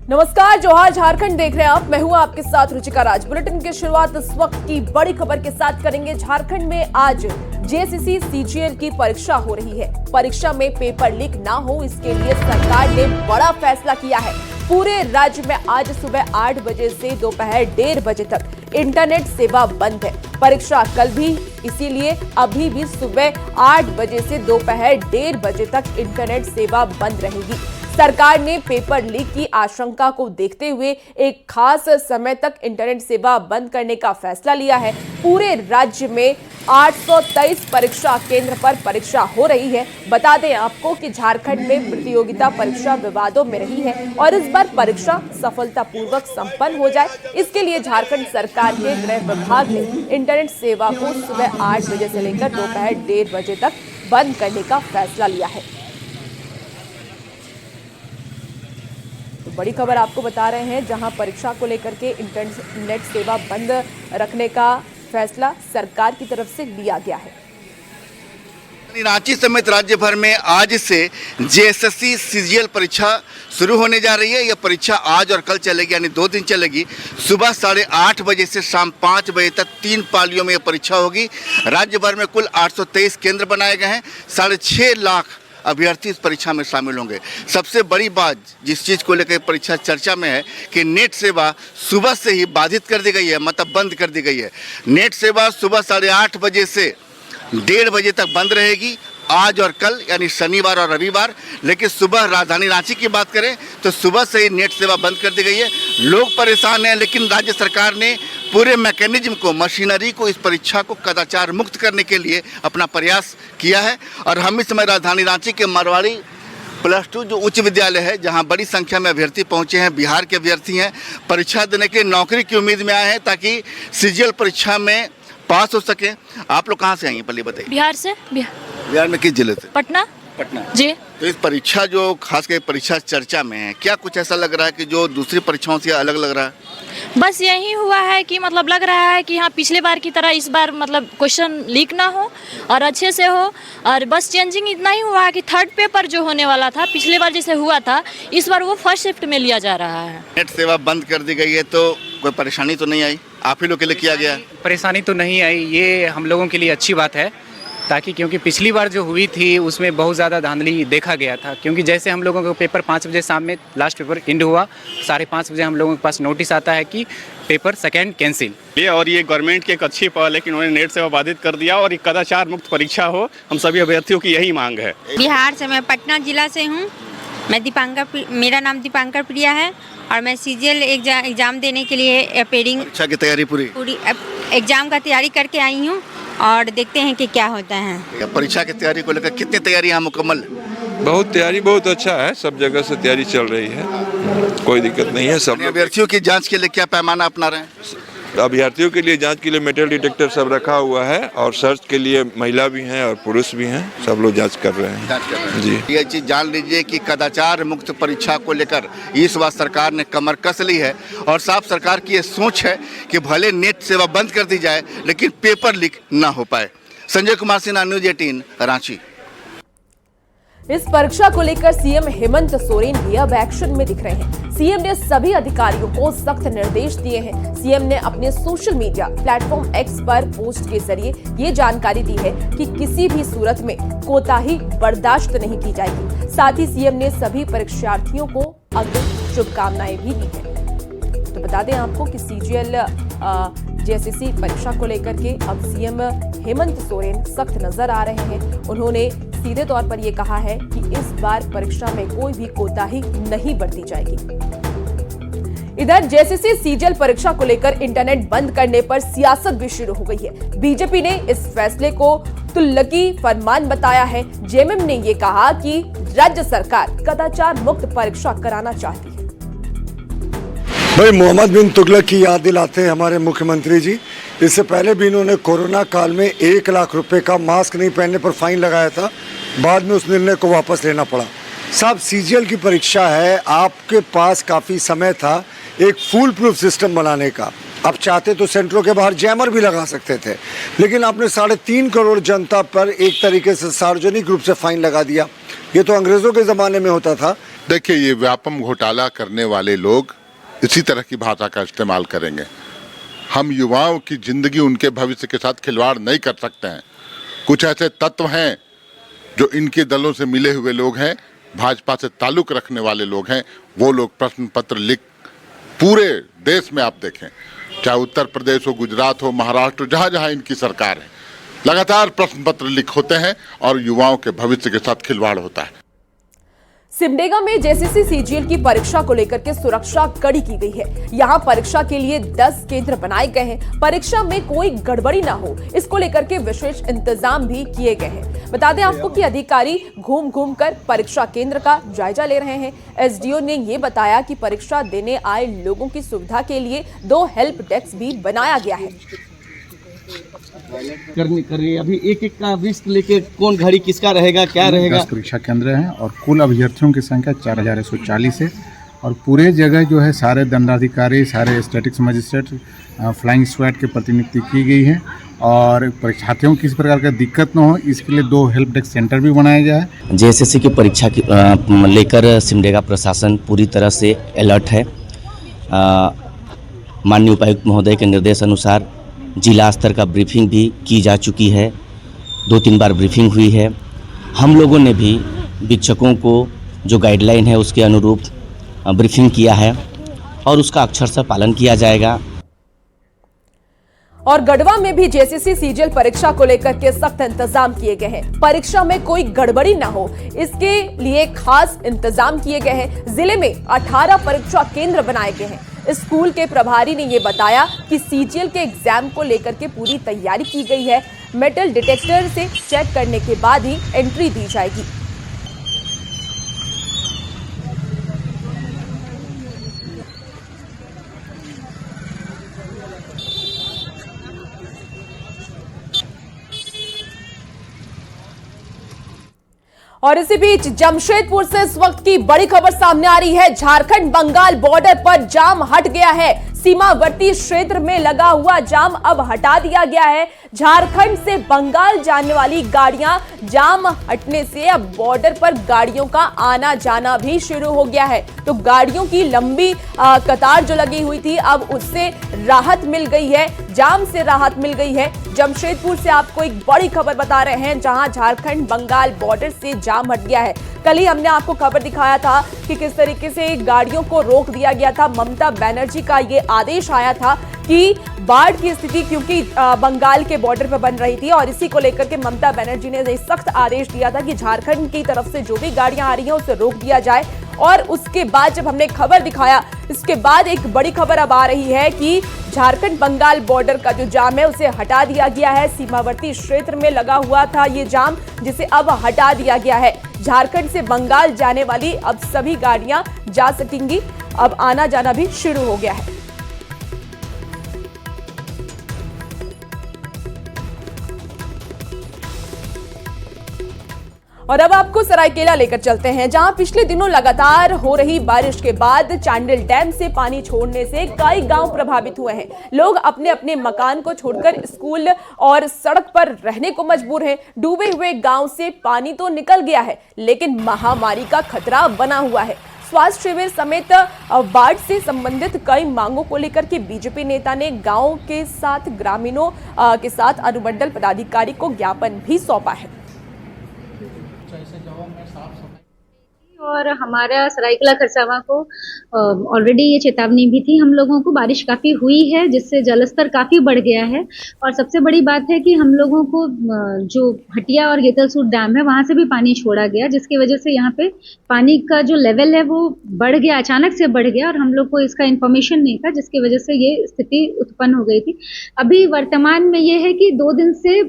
नमस्कार, जोहार झारखंड देख रहे हैं आप। मैं हूं आपके साथ रुचिका राज। बुलेटिन की शुरुआत इस वक्त की बड़ी खबर के साथ करेंगे। झारखंड में आज जेएसएससी सीजीएल की परीक्षा हो रही है। परीक्षा में पेपर लीक ना हो, इसके लिए सरकार ने बड़ा फैसला किया है। पूरे राज्य में आज सुबह 8 बजे से दोपहर 1:30 बजे तक इंटरनेट सेवा बंद है। परीक्षा कल भी, इसीलिए अभी भी सुबह 8 बजे से दोपहर 1:30 बजे तक इंटरनेट सेवा बंद रहेगी। सरकार ने पेपर लीक की आशंका को देखते हुए एक खास समय तक इंटरनेट सेवा बंद करने का फैसला लिया है। पूरे राज्य में 823 परीक्षा केंद्र पर परीक्षा हो रही है। बता दें आपको कि झारखंड में प्रतियोगिता परीक्षा विवादों में रही है और इस बार परीक्षा सफलतापूर्वक संपन्न हो जाए, इसके लिए झारखंड सरकार के गृह विभाग ने इंटरनेट सेवा को सुबह 8 बजे से लेकर दोपहर 1:30 बजे तक बंद करने का फैसला लिया है। बड़ी खबर आपको बता रहे हैं, जहां परीक्षा को लेकर के इंटरनेट सेवा बंद रखने का फैसला सरकार की तरफ से लिया गया है। रांची समेत राज्य भर में आज से जेएसएससी सीजीएल परीक्षा शुरू होने जा रही है। यह परीक्षा आज और कल चलेगी, यानी 2 दिन चलेगी। सुबह 8:30 बजे से शाम 5 बजे तक 3 पालियों में यह परीक्षा होगी। राज्य भर में कुल 823 केंद्र बनाए गए हैं। 6.5 लाख अभ्यर्थी इस परीक्षा में शामिल होंगे। सबसे बड़ी बात जिस चीज़ को लेकर परीक्षा चर्चा में है कि नेट सेवा सुबह से ही बाधित कर दी गई है, मतलब बंद कर दी गई है। नेट सेवा सुबह 8:30 बजे से 1:30 बजे तक बंद रहेगी, आज और कल, यानी शनिवार और रविवार। लेकिन सुबह राजधानी रांची की बात करें तो सुबह से ही नेट सेवा बंद कर दी गई है। लोग परेशान हैं, लेकिन राज्य सरकार ने पूरे मैकेनिज्म को, मशीनरी को, इस परीक्षा को कदाचार मुक्त करने के लिए अपना प्रयास किया है। और हम इस समय राजधानी रांची के मारवाड़ी +2 जो उच्च विद्यालय है, जहां बड़ी संख्या में अभ्यर्थी पहुंचे हैं, बिहार के अभ्यर्थी हैं, परीक्षा देने के लिए नौकरी की उम्मीद में आए हैं ताकि सीजीएल परीक्षा में पास हो सके। आप लोग कहाँ से आई हैं, पहले बताइए। बिहार से। बिहार में किस जिले से? पटना जी। तो इस परीक्षा जो खासकर परीक्षा चर्चा में है, क्या कुछ ऐसा लग रहा है कि जो दूसरी परीक्षाओं से अलग लग रहा है? बस यही हुआ है कि मतलब लग रहा है कि हाँ, पिछले बार की तरह इस बार मतलब क्वेश्चन लीक ना हो और अच्छे से हो। और बस चेंजिंग इतना ही हुआ है कि थर्ड पेपर जो होने वाला था पिछले बार जैसे हुआ था, इस बार वो फर्स्ट शिफ्ट में लिया जा रहा है। नेट सेवा बंद कर दी गई है, तो कोई परेशानी तो नहीं आई? आप ही लोग के लिए किया गया? परेशानी तो नहीं आई, ये हम लोगों के लिए अच्छी बात है, ताकि क्योंकि पिछली बार जो हुई थी उसमें बहुत ज़्यादा धांधली देखा गया था। क्योंकि जैसे हम लोगों का पेपर 5 बजे शाम में लास्ट पेपर एंड हुआ, 5:30 बजे हम लोगों के पास नोटिस आता है कि पेपर सेकेंड कैंसिल। और ये गवर्नमेंट की एक अच्छी पहल है कि उन्होंने नेट सेवा बाधित कर दिया और एक कदाचार मुक्त परीक्षा हो। हम सभी अभ्यर्थियों की यही मांग है। बिहार से, मैं पटना जिला से हूँ। मेरा नाम दीपांकर प्रिया है और मैं सीजीएल एग्जाम देने के लिए अपेयरिंग परीक्षा की तैयारी पूरी एग्जाम का तैयारी करके आई हूँ और देखते हैं कि क्या होता है। परीक्षा की तैयारी को लेकर कितनी तैयारी यहाँ मुकम्मल? बहुत तैयारी बहुत अच्छा है, सब जगह से तैयारी चल रही है, कोई दिक्कत नहीं है। सब अभ्यर्थियों की जांच के लिए क्या पैमाना अपना रहे हैं? अभ्यर्थियों के लिए जांच के लिए मेटल डिटेक्टर सब रखा हुआ है और सर्च के लिए महिला भी हैं और पुरुष भी हैं, सब लोग जांच कर रहे हैं। जी, ये चीज जान लीजिए कि कदाचार मुक्त परीक्षा को लेकर इस बार सरकार ने कमर कस ली है और साफ सरकार की ये सोच है कि भले नेट सेवा बंद कर दी जाए लेकिन पेपर लीक ना हो पाए। संजय कुमार सिन्हा, न्यूज़ 18, रांची। इस परीक्षा को लेकर सीएम हेमंत सोरेन भी अब एक्शन में दिख रहे हैं। सीएम ने सभी अधिकारियों को सख्त निर्देश दिए हैं। सीएम ने अपने सोशल मीडिया प्लेटफॉर्म एक्स पर पोस्ट के जरिए ये जानकारी दी है कि किसी भी सूरत में कोताही बर्दाश्त नहीं की जाएगी। साथ ही सीएम ने सभी परीक्षार्थियों को अग्रिम शुभकामनाएं भी दी हैं। तो बता दें आपको कि सीजीएल जेएसएससी परीक्षा को लेकर के अब सीएम हेमंत सोरेन सख्त नजर आ रहे हैं। उन्होंने सीधे तौर पर यह कहा है कि इस बार परीक्षा में कोई भी कोताही नहीं बरती जाएगी। इधर जेएसएससी सीजीएल परीक्षा को लेकर इंटरनेट बंद करने पर सियासत भी शुरू हो गई है। बीजेपी ने इस फैसले को तुल्लकी फरमान बताया है। जेएमएम ने यह कहा कि राज्य सरकार कदाचार मुक्त परीक्षा कराना चाहती है। भाई, मोहम्मद बिन तुगलक की याद दिलाते हैं हमारे मुख्यमंत्री जी। इससे पहले भी इन्होंने कोरोना काल में 1 लाख रुपए का मास्क नहीं पहनने पर फाइन लगाया था, बाद में उस निर्णय को वापस लेना पड़ा। साहब, सीजीएल की परीक्षा है, आपके पास काफ़ी समय था एक फुल प्रूफ सिस्टम बनाने का। आप चाहते तो सेंटरों के बाहर जैमर भी लगा सकते थे, लेकिन आपने 3.5 करोड़ जनता पर एक तरीके से सार्वजनिक रूप से फाइन लगा दिया। ये तो अंग्रेज़ों के ज़माने में होता था देखिए, ये व्यापम घोटाला करने वाले लोग इसी तरह की भाषा का इस्तेमाल करेंगे। हम युवाओं की जिंदगी, उनके भविष्य के साथ खिलवाड़ नहीं कर सकते हैं। कुछ ऐसे तत्व हैं जो इनके दलों से मिले हुए लोग हैं, भाजपा से ताल्लुक रखने वाले लोग हैं, वो लोग प्रश्न पत्र लिख पूरे देश में आप देखें, चाहे उत्तर प्रदेश हो, गुजरात हो, महाराष्ट्र, जहाँ जहाँ इनकी सरकार है, लगातार प्रश्न पत्र लिख होते हैं और युवाओं के भविष्य के साथ खिलवाड़ होता है। सिमडेगा में जेसीसी सीजीएल की परीक्षा को लेकर के सुरक्षा कड़ी की गई है। यहां परीक्षा के लिए 10 केंद्र बनाए गए हैं। परीक्षा में कोई गड़बड़ी ना हो, इसको लेकर के विशेष इंतजाम भी किए गए हैं। बता दें आपको कि अधिकारी घूम घूम कर परीक्षा केंद्र का जायजा ले रहे हैं। एसडीओ ने ये बताया कि परीक्षा देने आए लोगों की सुविधा के लिए 2 हेल्प डेस्क भी बनाया गया है। करनी अभी एक का रिस्क लेके कौन घड़ी किसका रहेगा, क्या रहेगा। 10 परीक्षा केंद्र हैं और कुल अभ्यर्थियों की संख्या 4140 है और पूरे जगह जो है सारे दंडाधिकारी, सारे स्टैटिक्स मजिस्ट्रेट, फ्लाइंग स्क्वाड के प्रतिनियुक्ति की गई है और परीक्षार्थियों को किसी प्रकार का दिक्कत न हो, इसके लिए 2 हेल्प डेस्क सेंटर भी बनाया गया है। जेएसएससी की परीक्षा लेकर सिमडेगा प्रशासन पूरी तरह से अलर्ट है। माननीय उपायुक्त महोदय के निर्देश अनुसार जिला स्तर का ब्रीफिंग भी की जा चुकी है, 2-3 बार ब्रीफिंग हुई है। हम लोगों ने भी शिक्षकों को जो गाइडलाइन है उसके अनुरूप ब्रीफिंग किया है और उसका अक्षरशः पालन किया जाएगा। और गढ़वा में भी जेसीसी सीजीएल परीक्षा को लेकर के सख्त इंतजाम किए गए हैं। परीक्षा में कोई गड़बड़ी ना हो, इसके लिए खास इंतजाम किए गए हैं। जिले में 18 परीक्षा केंद्र बनाए गए हैं। स्कूल के प्रभारी ने यह बताया कि सीजीएल के एग्जाम को लेकर के पूरी तैयारी की गई है। मेटल डिटेक्टर से चेक करने के बाद ही एंट्री दी जाएगी। और इसी बीच जमशेदपुर से इस वक्त की बड़ी खबर सामने आ रही है। झारखंड बंगाल बॉर्डर पर जाम हट गया है। सीमावर्ती क्षेत्र में लगा हुआ जाम अब हटा दिया गया है। झारखंड से बंगाल जाने वाली गाड़ियां जाम हटने से अब बॉर्डर पर गाड़ियों का आना जाना भी शुरू हो गया है। तो गाड़ियों की लंबी कतार जो लगी हुई थी, अब उससे राहत मिल गई है, जाम से राहत मिल गई है। जमशेदपुर से आपको एक बड़ी खबर बता रहे हैं, जहां झारखंड बंगाल बॉर्डर से जाम हट गया है। कल ही हमने आपको खबर दिखाया था कि किस तरीके से गाड़ियों को रोक दिया गया था। ममता बनर्जी का ये आदेश आया था कि बाढ़ की स्थिति क्योंकि बंगाल के बॉर्डर पर बन रही थी और इसी को लेकर के ममता बनर्जी ने सख्त आदेश दिया था कि झारखंड की तरफ से जो भी गाड़ियां आ रही हैं उसे रोक दिया जाए। और उसके बाद जब हमने खबर दिखाया, इसके बाद एक बड़ी खबर अब आ रही है कि झारखंड बंगाल बॉर्डर का जो जाम है उसे हटा दिया गया है। सीमावर्ती क्षेत्र में लगा हुआ था ये जाम, जिसे अब हटा दिया गया है। झारखंड से बंगाल जाने वाली अब सभी गाड़ियां जा सकेंगी। अब आना जाना भी शुरू हो गया है। और अब आपको सरायकेला लेकर चलते हैं, जहां पिछले दिनों लगातार हो रही बारिश के बाद चांडिल डैम से पानी छोड़ने से कई गांव प्रभावित हुए हैं। लोग अपने अपने मकान को छोड़कर स्कूल और सड़क पर रहने को मजबूर हैं। डूबे हुए गांव से पानी तो निकल गया है, लेकिन महामारी का खतरा बना हुआ है। स्वास्थ्य शिविर समेत बाढ़ से संबंधित कई मांगों को लेकर के बीजेपी नेता ने गांव के साथ ग्रामीणों के साथ अनुमंडल पदाधिकारी को ज्ञापन भी सौंपा है। और हमारा सरायकेला खरसावां को ऑलरेडी ये चेतावनी भी थी हम लोगों को। बारिश काफ़ी हुई है जिससे जलस्तर काफ़ी बढ़ गया है। और सबसे बड़ी बात है कि हम लोगों को जो हटिया और गेतलसूर डैम है वहाँ से भी पानी छोड़ा गया, जिसकी वजह से यहाँ पे पानी का जो लेवल है वो बढ़ गया, अचानक से बढ़ गया और हम लोग को इसका इन्फॉर्मेशन नहीं था, जिसकी वजह से ये स्थिति उत्पन्न हो गई थी। अभी वर्तमान में ये है कि 2 दिन से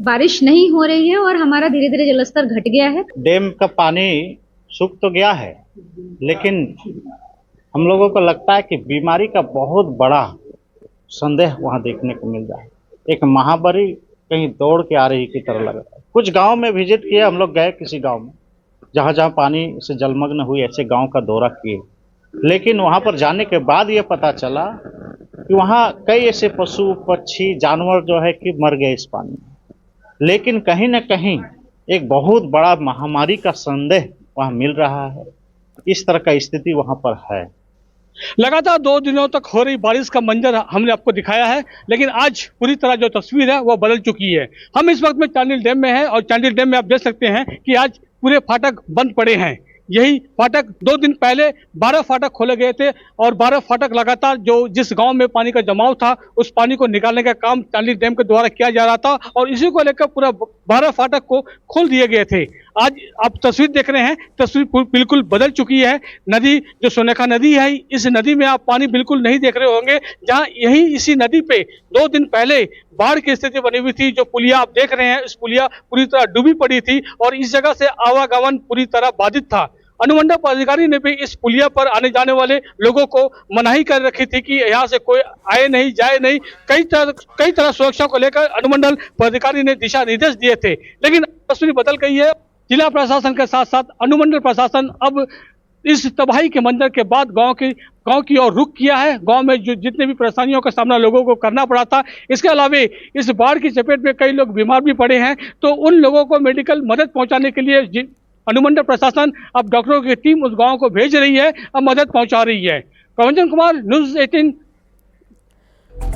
बारिश नहीं हो रही है और हमारा धीरे धीरे जलस्तर घट गया है। डैम का पानी सूख तो गया है, लेकिन हम लोगों को लगता है कि बीमारी का बहुत बड़ा संदेह वहाँ देखने को मिल रहा है। एक महामारी कहीं दौड़ के आ रही की तरह लग रहा है। कुछ गांव में विजिट किए हम लोग, गए किसी गांव में जहाँ जहाँ पानी से जलमग्न हुई, ऐसे गांव का दौरा किए, लेकिन वहाँ पर जाने के बाद ये पता चला कि वहाँ कई ऐसे पशु पक्षी जानवर जो है कि मर गए इस पानी में। लेकिन कहीं ना कहीं एक बहुत बड़ा महामारी का संदेह वहाँ मिल रहा है। इस तरह का स्थिति वहाँ पर है। लगातार 2 दिनों तक हो रही बारिश का मंजर हमने आपको दिखाया है, लेकिन आज पूरी तरह जो तस्वीर है वो बदल चुकी है। हम इस वक्त में चांडिल डैम में हैं और चांडिल डैम में आप देख सकते हैं कि आज पूरे फाटक बंद पड़े हैं। यही फाटक 2 दिन पहले 12 फाटक खोले गए थे और 12 फाटक लगातार जिस गांव में पानी का जमाव था उस पानी को निकालने का काम चांडिल डैम के द्वारा किया जा रहा था और इसी को लेकर पूरा 12 फाटक को खोल दिए गए थे। आज आप तस्वीर देख रहे हैं, तस्वीर बिल्कुल बदल चुकी है। नदी जो सोनेखा नदी है, इस नदी में आप पानी बिल्कुल नहीं देख रहे होंगे, जहां यही इसी नदी पे 2 दिन पहले बाढ़ की स्थिति बनी हुई थी। जो पुलिया आप देख रहे हैं, इस पुलिया पूरी तरह डूबी पड़ी थी और इस जगह से आवागमन पूरी तरह बाधित था। अनुमंडल पदाधिकारी ने भी इस पुलिया पर आने जाने वाले लोगों को मनाही कर रखी थी कि यहाँ से कोई आए नहीं जाए नहीं। कई तरह सुरक्षा को लेकर अनुमंडल पदाधिकारी ने दिशा निर्देश दिए थे, लेकिन तस्वीर बदल गई है। जिला प्रशासन के साथ साथ अनुमंडल प्रशासन अब इस तबाही के मंजर के बाद गांव की ओर रुख किया है। गांव में जो जितने भी परेशानियों का सामना लोगों को करना पड़ा था, इसके अलावा इस बाढ़ की चपेट में कई लोग बीमार भी पड़े हैं, तो उन लोगों को मेडिकल मदद पहुंचाने के लिए अनुमंडल प्रशासन अब डॉक्टरों की टीम उस गांव को भेज रही है, अब मदद पहुंचा रही है। प्रवंचन कुमार, न्यूज़ 18।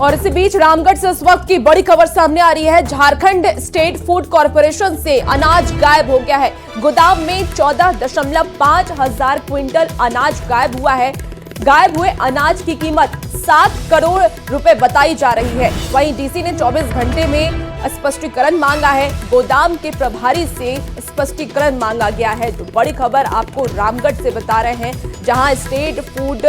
और इसी बीच रामगढ़ से इस वक्त की बड़ी खबर सामने आ रही है। झारखंड स्टेट फूड कॉर्पोरेशन से अनाज गायब हो गया है। गोदाम में 14.5 हजार क्विंटल अनाज गायब हुआ है। गायब हुए अनाज की कीमत 7 करोड़ रुपए बताई जा रही है। वहीं डीसी ने 24 घंटे में स्पष्टीकरण मांगा है। गोदाम के प्रभारी से स्पष्टीकरण मांगा गया है। तो बड़ी खबर आपको रामगढ़ से बता रहे हैं, जहां स्टेट फूड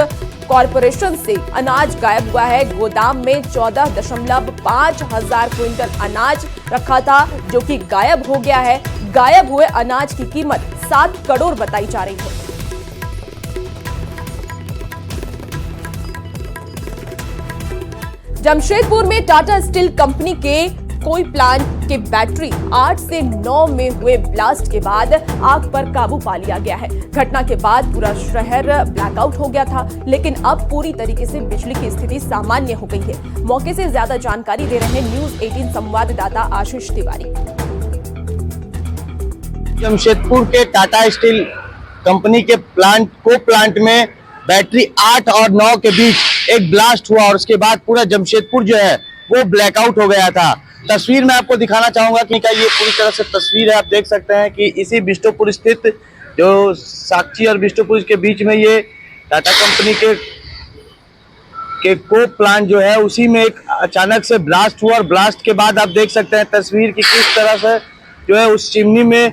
कॉर्पोरेशन से अनाज गायब हुआ है। गोदाम में 14.5 हजार क्विंटल अनाज रखा था, जो कि गायब हो गया है। गायब हुए अनाज की कीमत 7 करोड़ बताई जा रही है। जमशेदपुर में टाटा स्टील कंपनी के कोई प्लांट के बैटरी 8 से 9 में हुए ब्लास्ट के बाद आग पर काबू पा लिया गया है। घटना के बाद पूरा शहर ब्लैकआउट हो गया था, लेकिन अब पूरी तरीके से बिजली की स्थिति सामान्य हो गई है। मौके से ज्यादा जानकारी दे रहे हैं न्यूज़ 18 संवाददाता आशीष तिवारी। जमशेदपुर के टाटा स्टील कंपनी के प्लांट में बैटरी 8 और 9 के बीच एक ब्लास्ट हुआ और उसके बाद पूरा जमशेदपुर जो है वो ब्लैकआउट हो गया था। तस्वीर मैं आपको दिखाना चाहूंगा कि क्या ये पूरी तरह से तस्वीर है। आप देख सकते हैं कि इसी बिष्टुपुर स्थित जो साक्षी और बिष्टुपुर के बीच में ये टाटा कंपनी के को प्लांट जो है उसी में एक अचानक से ब्लास्ट हुआ और ब्लास्ट के बाद आप देख सकते हैं तस्वीर की किस तरह से जो है उस चिमनी में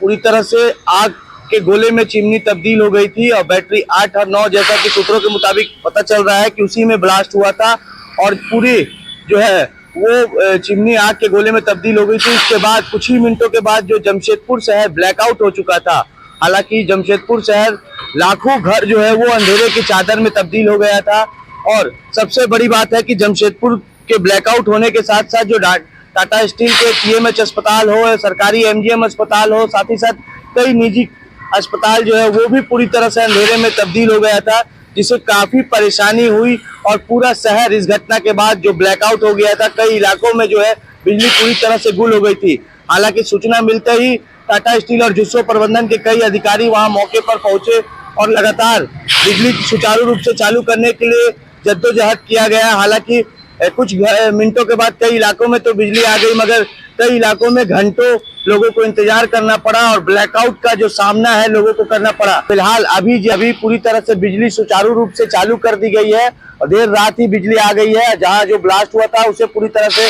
पूरी तरह से आग के गोले में चिमनी तब्दील हो गई थी और बैटरी 8 और 9 जैसा कि सूत्रों के मुताबिक पता चल रहा है कि उसी में ब्लास्ट हुआ था और पूरी जो है वो चिमनी आग के गोले में तब्दील हो गई थी। इसके बाद कुछ ही मिनटों के बाद जो जमशेदपुर शहर ब्लैकआउट हो चुका था। हालांकि जमशेदपुर शहर लाखों घर जो है वो अंधेरे की चादर में तब्दील हो गया था और सबसे बड़ी बात है कि जमशेदपुर के ब्लैकआउट होने के साथ साथ जो टाटा स्टील के पीएमएच अस्पताल हो, सरकारी एमजीएम अस्पताल हो, साथ ही साथ कई निजी अस्पताल जो है वो भी पूरी तरह से अंधेरे में तब्दील हो गया था, जिससे काफी परेशानी हुई और पूरा शहर इस घटना के बाद जो ब्लैकआउट हो गया था, कई इलाकों में जो है बिजली पूरी तरह से गुल हो गई थी। हालांकि सूचना मिलते ही टाटा स्टील और जुस्सो प्रबंधन के कई अधिकारी वहां मौके पर पहुंचे और लगातार बिजली सुचारू रूप से चालू करने के लिए जद्दोजहद किया गया। हालांकि कुछ मिनटों के बाद कई इलाकों में तो बिजली आ गई, मगर कई इलाकों में घंटों लोगों को इंतजार करना पड़ा और ब्लैकआउट का जो सामना है लोगों को करना पड़ा। फिलहाल अभी पूरी तरह से बिजली सुचारू रूप से चालू कर दी गई है और देर रात ही बिजली आ गई है। जहां जो ब्लास्ट हुआ था उसे पूरी तरह से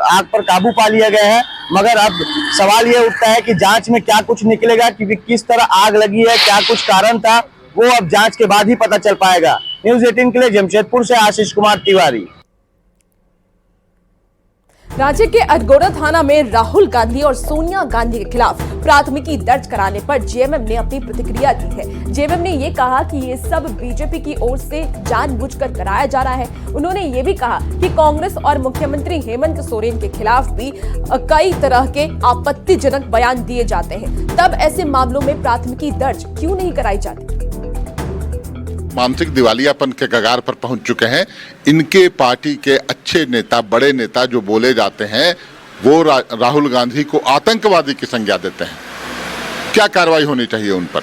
आग पर काबू पा लिया गया है, मगर अब सवाल ये उठता है कि जांच में क्या कुछ निकलेगा कि किस तरह आग लगी है, क्या कुछ कारण था, वो अब जांच के बाद ही पता चल पाएगा। न्यूज़ 18 के लिए जमशेदपुर से आशीष कुमार तिवारी। राज्य के अटगोड़ा थाना में राहुल गांधी और सोनिया गांधी के खिलाफ प्राथमिकी दर्ज कराने पर जेएमएम ने अपनी प्रतिक्रिया दी है। जेएमएम ने ये कहा कि ये सब बीजेपी की ओर से जानबूझकर कराया जा रहा है। उन्होंने ये भी कहा कि कांग्रेस और मुख्यमंत्री हेमंत सोरेन के खिलाफ भी कई तरह के आपत्तिजनक बयान दिए जाते हैं, तब ऐसे मामलों में प्राथमिकी दर्ज क्यों नहीं कराई जाती। मानसिक दिवालियापन के कगार पर पहुंच चुके हैं। इनके पार्टी के अच्छे नेता, बड़े नेता जो बोले जाते हैं, वो राहुल गांधी को आतंकवादी की संज्ञा देते हैं। क्या कार्रवाई होनी चाहिए उन पर?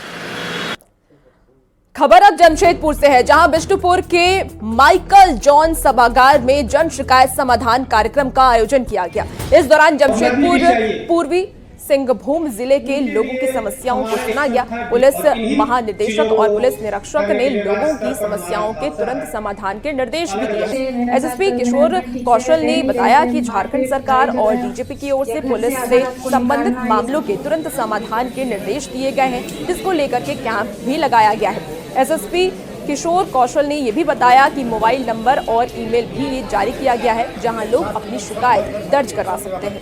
खबर अब जमशेदपुर से है, जहां बिष्टुपुर के माइकल जॉन सभागार में जन शिकायत समाधान कार्यक्रम का आयोजन किया गया। इस दौरान जमशेदपुर पूर्वी सिंहभूम जिले के लोगों की समस्याओं को सुना गया। पुलिस महानिदेशक और पुलिस निरीक्षक ने लोगों की समस्याओं के तुरंत समाधान के निर्देश भी दिए। एसएसपी किशोर कौशल ने बताया कि झारखंड सरकार और डीजीपी की ओर से पुलिस से संबंधित मामलों के तुरंत समाधान के निर्देश दिए गए हैं, जिसको लेकर के कैंप भी लगाया गया है। एसएसपी किशोर कौशल ने यह भी बताया कि मोबाइल नंबर और ईमेल भी जारी किया गया है, जहां लोग अपनी शिकायत दर्ज करवा सकते हैं।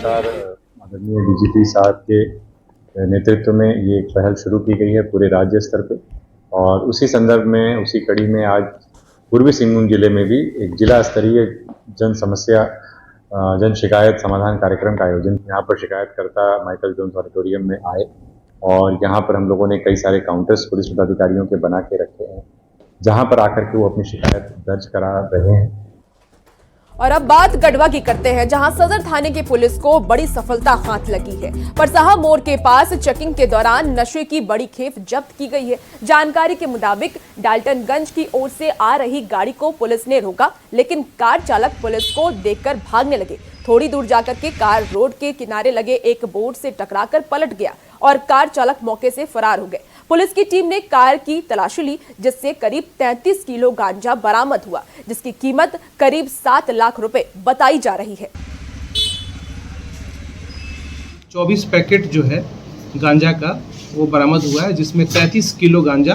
आदरणीय डीजीपी साहब के नेतृत्व में ये एक पहल शुरू की गई है पूरे राज्य स्तर पे, और उसी संदर्भ में उसी कड़ी में आज पूर्वी सिंहभूम जिले में भी एक जिला स्तरीय जन शिकायत समाधान कार्यक्रम का आयोजन। यहाँ पर शिकायतकर्ता माइकल जोन्स ऑडिटोरियम में आए और यहाँ पर हम लोगों ने कई सारे काउंटर्स पुलिस पदाधिकारियों के बना के रखे हैं, जहाँ पर आकर के वो अपनी शिकायत दर्ज करा रहे हैं। और अब बात गढ़वा की करते हैं, जहां सदर थाने की पुलिस को बड़ी सफलता हाथ लगी है। परसाहा मोड़ के पास चेकिंग के दौरान नशे की बड़ी खेप जब्त की गई है। जानकारी के मुताबिक डाल्टनगंज की ओर से आ रही गाड़ी को पुलिस ने रोका, लेकिन कार चालक पुलिस को देखकर भागने लगे। थोड़ी दूर जाकर के कार रोड के किनारे लगे एक बोर्ड से टकराकर पलट गया और कार चालक मौके से फरार हो गए। पुलिस की टीम ने कार की तलाशी ली, जिससे करीब 33 किलो गांजा बरामद हुआ, जिसकी कीमत करीब 7 लाख रुपए बताई जा रही है। 24 पैकेट जो है गांजा का वो बरामद हुआ है, जिसमें 33 किलो गांजा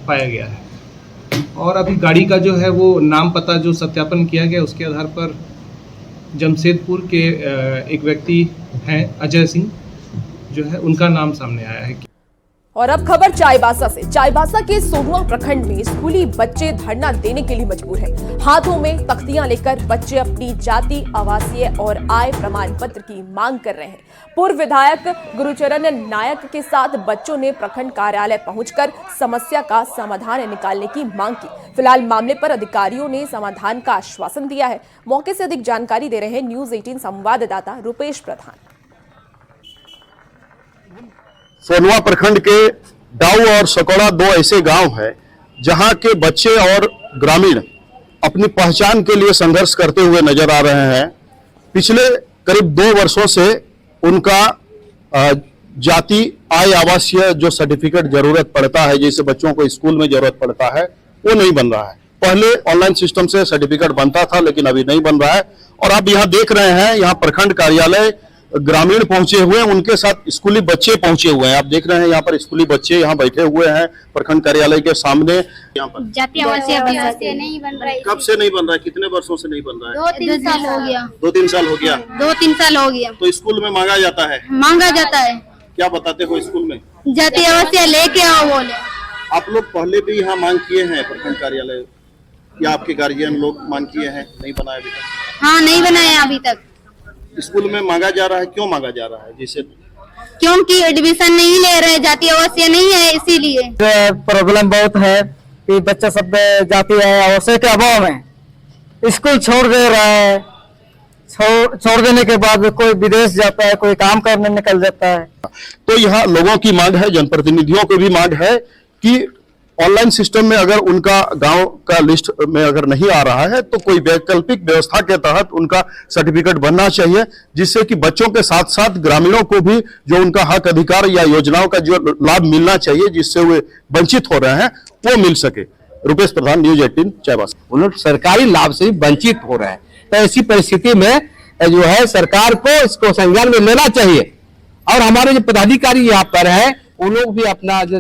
पाया गया है। और अभी गाड़ी का जो है वो नाम पता जो सत्यापन किया गया, उसके आधार पर जमशेदपुर के एक व्यक्ति हैं अजय सिंह जो है, उनका नाम सामने आया है। और अब खबर चाईबासा से। चाईबासा के सोनुआ प्रखंड में स्कूली बच्चे धरना देने के लिए मजबूर हैं। हाथों में तख्तियां लेकर बच्चे अपनी जाति, आवासीय और आय प्रमाण पत्र की मांग कर रहे हैं। पूर्व विधायक गुरुचरण नायक के साथ बच्चों ने प्रखंड कार्यालय पहुंचकर समस्या का समाधान निकालने की मांग की। फिलहाल मामले पर अधिकारियों ने समाधान का आश्वासन दिया है। मौके से अधिक जानकारी दे रहे हैं न्यूज 18 संवाददाता रुपेश प्रधान। सोनुआ प्रखंड के डाऊ और सकौड़ा दो ऐसे गांव हैं जहां के बच्चे और ग्रामीण अपनी पहचान के लिए संघर्ष करते हुए नजर आ रहे हैं। पिछले करीब 2 वर्षों से उनका जाति, आय, आवासीय जो सर्टिफिकेट जरूरत पड़ता है, जैसे बच्चों को स्कूल में जरूरत पड़ता है, वो नहीं बन रहा है। पहले ऑनलाइन सिस्टम से सर्टिफिकेट बनता था, लेकिन अभी नहीं बन रहा है। और आप यहाँ देख रहे हैं, यहाँ प्रखंड कार्यालय ग्रामीण पहुंचे हुए हैं, उनके साथ स्कूली बच्चे पहुंचे हुए हैं। आप देख रहे हैं यहाँ पर स्कूली बच्चे यहाँ बैठे हुए हैं प्रखंड कार्यालय के सामने। यहाँ पर जाति आवासीय नहीं बन रहा है। कब से नहीं बन रहा है? कितने वर्षों से नहीं बन रहा है? 2-3 साल हो गया। 2-3 साल हो गया। 2-3 साल हो गया। तो स्कूल में मांगा जाता है? मांगा जाता है। क्या बताते हो स्कूल में? जाति आवासीय लेके आओ बोले। आप लोग पहले भी यहाँ मांग किए हैं प्रखंड कार्यालय, या आपके गार्जियन लोग मांग किए हैं? नहीं बनाया अभी तक? हाँ, नहीं बनाया अभी तक। स्कूल में मांगा जा रहा है, क्यों मांगा जा रहा है? जिसे क्योंकि एडमिशन नहीं ले रहे, जाति आवासीय नहीं है, इसीलिए प्रॉब्लम बहुत है कि बच्चा सब जाति आवासीय के अभाव में स्कूल छोड़ दे रहा है। छोड़ देने के बाद कोई विदेश जाता है, कोई काम करने निकल जाता है। तो यहाँ लोगों की मांग है, जनप्रतिनिधियों की भी मांग है कि ऑनलाइन सिस्टम में अगर उनका गांव का लिस्ट में अगर नहीं आ रहा है, तो कोई वैकल्पिक व्यवस्था के तहत उनका सर्टिफिकेट बनना चाहिए, जिससे कि बच्चों के साथ साथ ग्रामीणों को भी जो उनका हक अधिकार या योजनाओं का जो लाभ मिलना चाहिए, जिससे वे वंचित हो रहे हैं, वो मिल सके। रुपेश प्रधान, न्यूज 18 चाईबासा। उन लोग सरकारी लाभ से वंचित हो रहे हैं, तो ऐसी परिस्थिति में जो है सरकार को इसको संज्ञान में लेना चाहिए। और हमारे जो पदाधिकारी यहाँ पर है, उन लोग भी अपना जो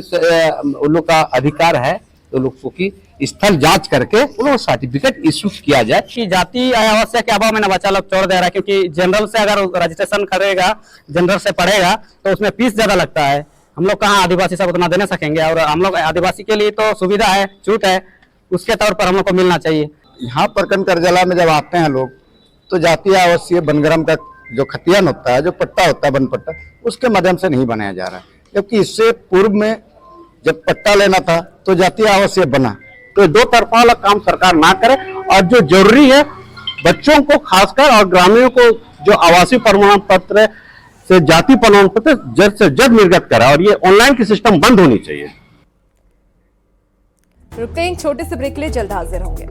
उन लोग का अधिकार है, तो लोग की स्थल जांच करके उन लोग सर्टिफिकेट इशू किया जाए। कि जाति आवासीय के अभाव में ना बच्चा लोग छोड़ दे रहा है, क्योंकि जनरल से अगर रजिस्ट्रेशन करेगा, जनरल से पढ़ेगा, तो उसमें फीस ज्यादा लगता है। हम लोग कहाँ आदिवासी सब उतना देने सकेंगे, और हम लोग आदिवासी के लिए तो सुविधा है, छूट है, उसके तौर पर हम लोग को मिलना चाहिए। यहाँ प्रखंड कार्यालय में जब आते हैं लोग, तो जाति आवासीय बनग्राम का जो खतियान होता है, जो पट्टा होता है, वन पट्टा, उसके माध्यम से नहीं बनाया जा रहा है। जबकि इससे पूर्व में जब पट्टा लेना था तो जातीय आवासीय बना। तो 2 तरफा वाला काम सरकार ना करे, और जो जरूरी है बच्चों को खासकर और ग्रामीणों को जो आवासीय प्रमाण पत्र से जाति प्रमाण पत्र जल्द से जल्द निर्गत करा और ये ऑनलाइन की सिस्टम बंद होनी चाहिए। रुकते हैं एक छोटे से ब्रेक के लिए, जल्द हाजिर होंगे।